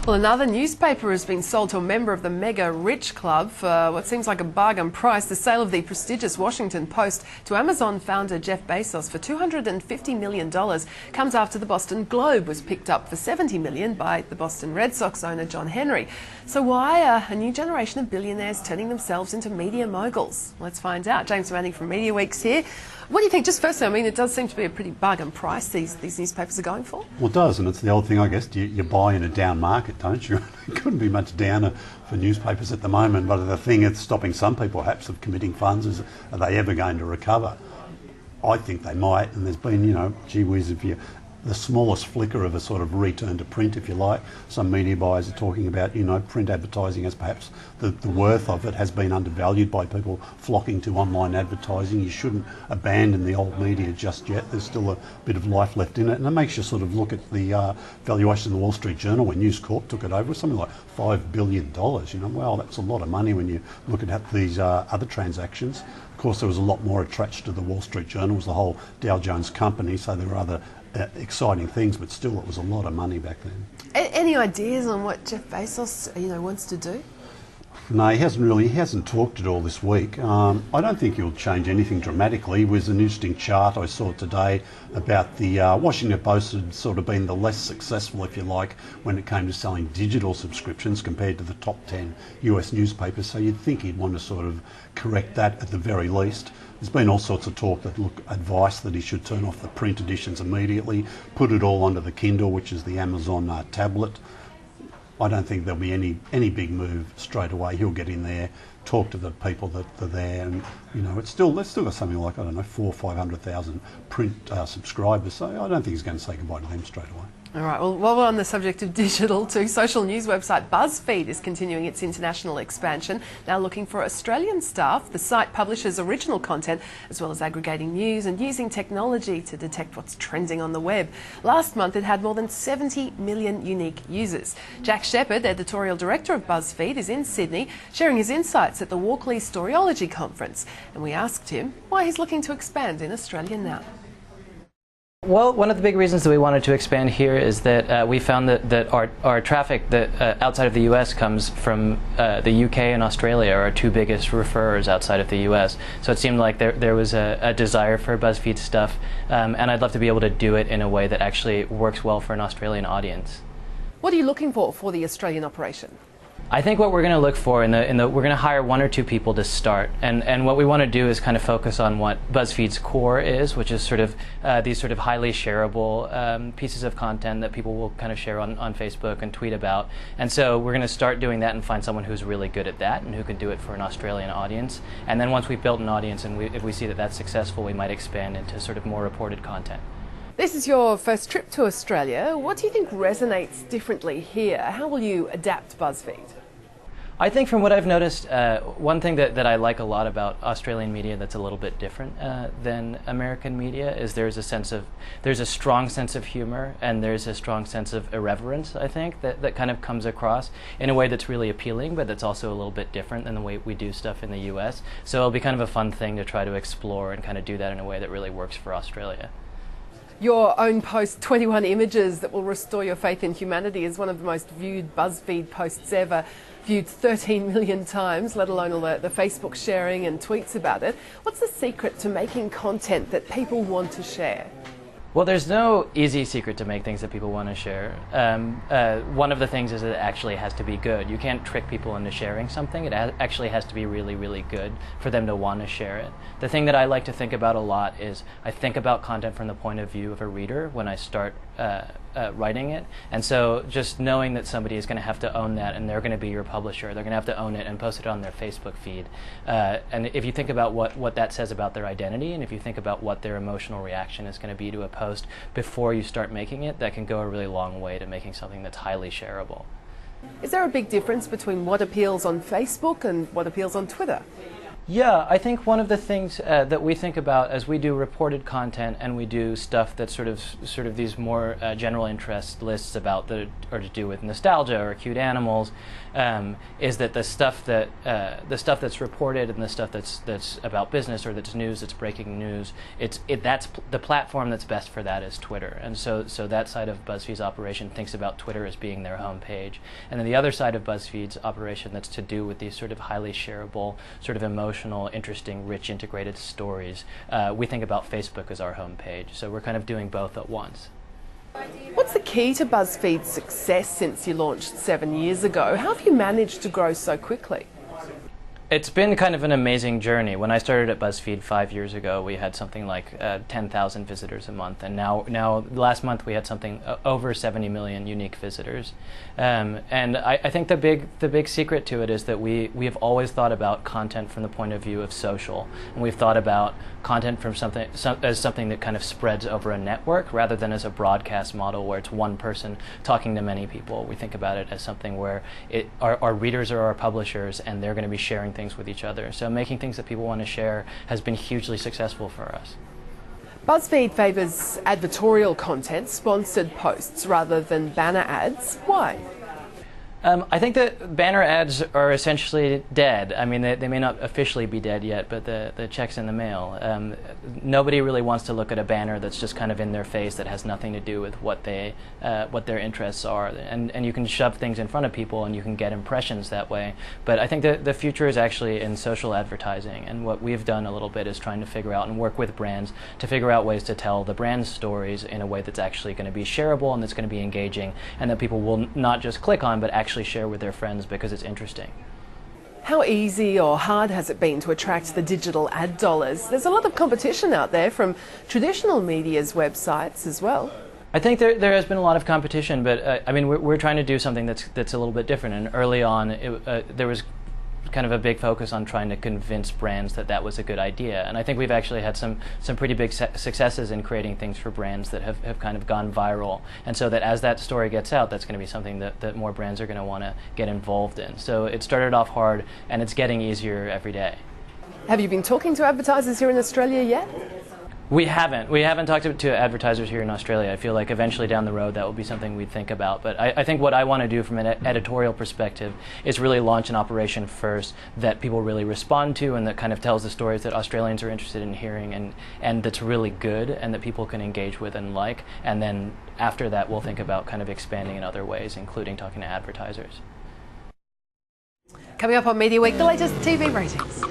Well, another newspaper has been sold to a member of the mega rich club for what seems like a bargain price. The sale of the prestigious Washington Post to Amazon founder Jeff Bezos for $250 million comes after the Boston Globe was picked up for $70 million by the Boston Red Sox owner John Henry. So why are a new generation of billionaires turning themselves into media moguls? Let's find out. James Manning from Mediaweek's here. What do you think? Just firstly, I mean, it does seem to be a pretty bargain price these newspapers are going for. Well, it does, and it's the old thing, I guess. You buy in a down market, don't you? It couldn't be much downer for newspapers at the moment, but the thing that's stopping some people perhaps of committing funds is, are they ever going to recover? I think they might, and there's been, gee whiz, if you the smallest flicker of a sort of return to print, if you like. Some media buyers are talking about, print advertising as perhaps the worth of it has been undervalued by people flocking to online advertising. You shouldn't abandon the old media just yet. There's still a bit of life left in it, and it makes you sort of look at the valuation of the Wall Street Journal when News Corp took it over. It was something like $5 billion. Well, that's a lot of money when you look at these other transactions. Of course, there was a lot more attached to the Wall Street Journal. It was the whole Dow Jones company, so there were other exciting things, but still it was a lot of money back then. Any ideas on what Jeff Bezos wants to do? No, he hasn't talked at all this week. I don't think he'll change anything dramatically. There was an interesting chart I saw today about the Washington Post had sort of been the less successful, if you like, when it came to selling digital subscriptions compared to the top 10 US newspapers, so you'd think he'd want to sort of correct that at the very least. There's been all sorts of talk advice that he should turn off the print editions immediately, put it all onto the Kindle, which is the Amazon tablet. I don't think there'll be any big move straight away. He'll get in there, talk to the people that are there, and let's still got something like 400,000 or 500,000 print subscribers. So I don't think he's going to say goodbye to them straight away. All right, well, while we're on the subject of digital too, social news website BuzzFeed is continuing its international expansion, now looking for Australian staff. The site publishes original content as well as aggregating news and using technology to detect what's trending on the web. Last month it had more than 70 million unique users. Jack Shepherd, editorial director of BuzzFeed, is in Sydney sharing his insights at the Walkley Storyology Conference, and we asked him why he's looking to expand in Australia now. Well, one of the big reasons that we wanted to expand here is that we found that our traffic that outside of the US comes from the UK and Australia, are our two biggest referrers outside of the US. So it seemed like there was a desire for BuzzFeed stuff, and I'd love to be able to do it in a way that actually works well for an Australian audience. What are you looking for the Australian operation? I think what we're going to look for we're going to hire one or two people to start, and what we want to do is kind of focus on what BuzzFeed's core is, which is sort of these sort of highly shareable pieces of content that people will kind of share on Facebook and tweet about. And so we're going to start doing that and find someone who's really good at that and who can do it for an Australian audience. And then once we've built an audience and if we see that that's successful, we might expand into sort of more reported content. This is your first trip to Australia. What do you think resonates differently here? How will you adapt BuzzFeed? I think from what I've noticed, one thing that I like a lot about Australian media that's a little bit different than American media is there's a strong sense of humor, and there's a strong sense of irreverence, I think, that kind of comes across in a way that's really appealing, but that's also a little bit different than the way we do stuff in the US. So it'll be kind of a fun thing to try to explore and kind of do that in a way that really works for Australia. Your own post, 21 images that will restore your faith in humanity, is one of the most viewed BuzzFeed posts ever, viewed 13 million times, let alone all the Facebook sharing and tweets about it. What's the secret to making content that people want to share? Well, there's no easy secret to make things that people want to share. One of the things is that it actually has to be good. You can't trick people into sharing something. It actually has to be really, really good for them to want to share it. The thing that I like to think about a lot is I think about content from the point of view of a reader when I start writing it. And so just knowing that somebody is going to have to own that, and they're going to be your publisher, they're going to have to own it and post it on their Facebook feed. And if you think about what that says about their identity, and if you think about what their emotional reaction is going to be to a post before you start making it, that can go a really long way to making something that's highly shareable. Is there a big difference between what appeals on Facebook and what appeals on Twitter? Yeah, I think one of the things that we think about as we do reported content and we do stuff that's sort of these more general interest lists about that are to do with nostalgia or cute animals, is that the stuff that's reported and the stuff that's about business or that's news, that's breaking news, that's the platform that's best for that is Twitter. And so that side of BuzzFeed's operation thinks about Twitter as being their homepage, and then the other side of BuzzFeed's operation that's to do with these sort of highly shareable, sort of emotional, interesting, rich, integrated stories. We think about Facebook as our homepage, so we're kind of doing both at once. What's the key to BuzzFeed's success since you launched 7 years ago? How have you managed to grow so quickly? It's been kind of an amazing journey. When I started at BuzzFeed 5 years ago, we had something like 10,000 visitors a month, and now last month we had something over 70 million unique visitors. And I think the big secret to it is that we have always thought about content from the point of view of social, and we've thought about content from as something that kind of spreads over a network rather than as a broadcast model where it's one person talking to many people. We think about it as something where our readers are our publishers, and they're going to be sharing things with each other. So making things that people want to share has been hugely successful for us. BuzzFeed favours advertorial content, sponsored posts, rather than banner ads. Why? I think that banner ads are essentially dead. I mean, they may not officially be dead yet, but the check's in the mail. Nobody really wants to look at a banner that's just kind of in their face that has nothing to do with what their interests are. And you can shove things in front of people and you can get impressions that way. But I think that the future is actually in social advertising. And what we've done a little bit is trying to figure out and work with brands to figure out ways to tell the brand's stories in a way that's actually going to be shareable and that's going to be engaging and that people will not just click on but actually share with their friends because it's interesting. How easy or hard has it been to attract the digital ad dollars? There's a lot of competition out there from traditional media's websites as well. I think there has been a lot of competition, but I mean we're trying to do something that's a little bit different. And early on, there was kind of a big focus on trying to convince brands that was a good idea. And I think we've actually had some pretty big successes in creating things for brands that have kind of gone viral. And so that as that story gets out, that's going to be something that more brands are going to want to get involved in. So it started off hard, and it's getting easier every day. Have you been talking to advertisers here in Australia yet? We haven't talked to advertisers here in Australia. I feel like eventually down the road that will be something we'd think about. But I think what I want to do from an editorial perspective is really launch an operation first that people really respond to and that kind of tells the stories that Australians are interested in hearing and that's really good and that people can engage with and like. And then after that, we'll think about kind of expanding in other ways, including talking to advertisers. Coming up on Mediaweek, the latest TV ratings.